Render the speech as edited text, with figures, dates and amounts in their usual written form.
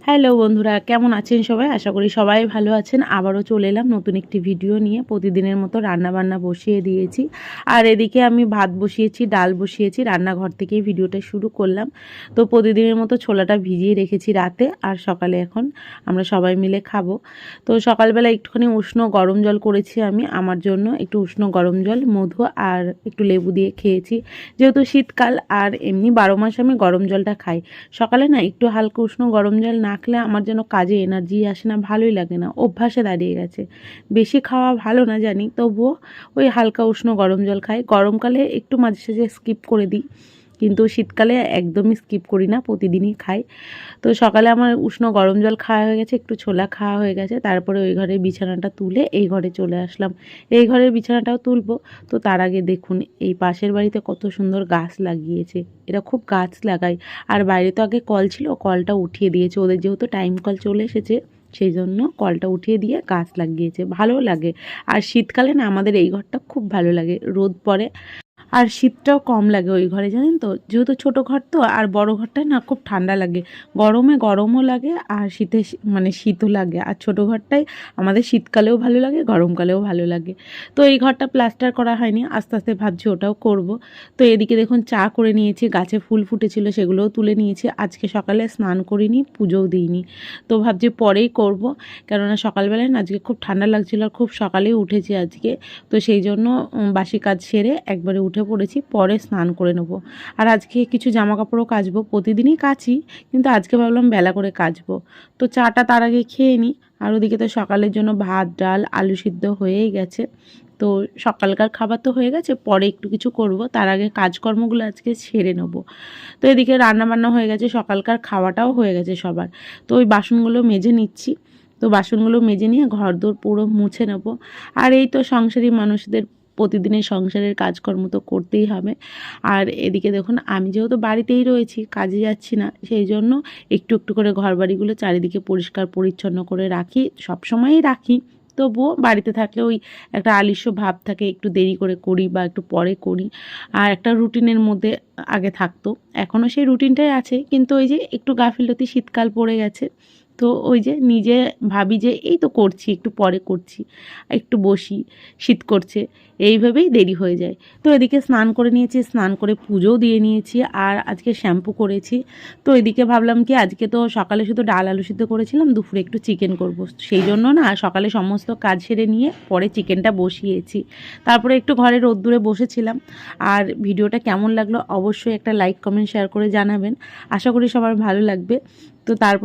Hello বন্ধুরা, কেমন আছেন সবাই? আশা করি সবাই ভালো আছেন। আবারও চলে এলাম নতুন একটি ভিডিও নিয়ে। প্রতিদিনের মতো রান্নাবান্না বসিয়ে দিয়েছি। আর এদিকে আমি ভাত বসিয়েছি, ডাল বসিয়েছি। রান্নাঘর থেকেই ভিডিওটা শুরু করলাম। তো প্রতিদিনের মতো ছোলাটা ভিজিয়ে রেখেছি রাতে, আর সকালে এখন আমরা সবাই মিলে খাবো। তো সকালবেলা একটুখানি উষ্ণ গরম জল করেছি আমি আমার জন্য। একটু উষ্ণ গরম জল, মধু আর একটু লেবু দিয়ে খেয়েছি। যেহেতু শীতকাল, আর এমনি 12 মাস আমি গরম জলটা খাই। সকালে না একটু হালকা উষ্ণ গরম জল না খেলে আমার যেন কাজে এনার্জি আসে না, ভালোই লাগে না, অভ্যাসে দাঁড়িয়ে গেছে। বেশি খাওয়া ভালো না জানি, তবুও ওই হালকা উষ্ণ গরম জল খাই। গরমকালে একটু মাঝে সাঝে স্কিপ করে দিই, কিন্তু শীতকালে একদমই স্কিপ করি না, প্রতিদিনই খাই। তো সকালে আমার উষ্ণ গরম জল খাওয়া হয়ে গেছে, একটু ছোলা খাওয়া হয়ে গেছে। তারপরে ওই ঘরের বিছানাটা তুলে এই ঘরে চলে আসলাম। এই ঘরের বিছানাটাও তুলবো। তো তার আগে দেখুন, এই পাশের বাড়িতে কত সুন্দর গাছ লাগিয়েছে। এরা খুব গাছ লাগায়। আর বাইরে তো আগে কল ছিল, কলটা উঠিয়ে দিয়েছে। ওদের যেহেতু টাইম কল চলে এসেছে, সেই জন্য কলটা উঠিয়ে দিয়ে গাছ লাগিয়েছে, ভালো লাগে। আর শীতকালে না আমাদের এই ঘরটা খুব ভালো লাগে, রোদ পড়ে আর শীতটাও কম লাগে ওই ঘরে, জানেন তো। যেহেতু ছোটো ঘর তো, আর বড় ঘরটায় না খুব ঠান্ডা লাগে। গরমে গরমও লাগে আর শীতে মানে শীতও লাগে। আর ছোটো ঘরটাই আমাদের শীতকালেও ভালো লাগে, গরমকালেও ভালো লাগে। তো এই ঘরটা প্লাস্টার করা হয়নি, আস্তে আস্তে ভাবছি ওটাও করব। তো এদিকে দেখুন চা করে নিয়েছি, গাছে ফুল ফুটেছিল সেগুলোও তুলে নিয়েছি। আজকে সকালে স্নান করিনি, পুজোও দিইনি। তো ভাবছি পরেই করব, কেননা সকালবেলায় না আজকে খুব ঠান্ডা লাগছিল আর খুব সকালেই উঠেছি আজকে। তো সেই জন্য বাসি কাজ সেরে একবারে উঠে পড়েছি, পরে স্নান করে নেব। আর আজকে কিছু জামা কাপড়ও কাচবো, প্রতিদিনই কাচি, কিন্তু আজকে ভাবলাম বেলা করে কাচবো। তো চাটা তার আগে খেয়ে নিই। আর ওদিকে তো সকালের জন্য ভাত, ডাল, আলু সিদ্ধ হয়েই গেছে। তো সকালকার খাবার তো হয়ে গেছে, পরে একটু কিছু করব, তার আগে কাজকর্মগুলো আজকে সেরে নেব। তো এদিকে রান্নাবান্না হয়ে গেছে, সকালকার খাওয়াটাও হয়ে গেছে সবার। তো ওই বাসনগুলো মেজে নিচ্ছি। তো বাসনগুলো মেজে নিয়ে ঘরদোর পুরো মুছে নেব। আর এই তো সংসারী মানুষদের প্রতিদিনের সংসারের কাজকর্ম তো করতেই হবে। আর এদিকে দেখুন, আমি যেহেতু বাড়িতেই রয়েছি, কাজে যাচ্ছি না, সেই জন্য একটু একটু করে ঘরবাড়িগুলো চারিদিকে পরিষ্কার পরিচ্ছন্ন করে রাখি, সবসময়ই রাখি। তবুও বাড়িতে থাকলে ওই একটা আলস্য ভাব থাকে, একটু দেরি করে করি বা একটু পরে করি। আর একটা রুটিনের মধ্যে আগে থাকতো, এখনও সেই রুটিনটাই আছে, কিন্তু ওই যে একটু গাফিলতি, শীতকাল পড়ে গেছে। তো ওই যে নিজে ভাবি যে এই তো করছি, একটু পরে করছি, একটু বসি, শীত করছে, এইভাবেই দেরি হয়ে যায়। তো এদিকে স্নান করে নিয়েছি, স্নান করে পুজোও দিয়ে নিয়েছি, আর আজকে শ্যাম্পু করেছি। তো এদিকে ভাবলাম কি, আজকে তো সকালে শুধু ডাল আলু সিদ্ধ করেছিলাম, দুপুরে একটু চিকেন করব, সেই জন্য না সকালে সমস্ত কাজ সেরে নিয়ে পরে চিকেনটা বসিয়েছি। তারপরে একটু ঘরে রোদ্দুরে বসেছিলাম। আর ভিডিওটা কেমন লাগলো অবশ্যই একটা লাইক, কমেন্ট, শেয়ার করে জানাবেন। আশা করি সবার ভালো লাগবে। তো তারপরে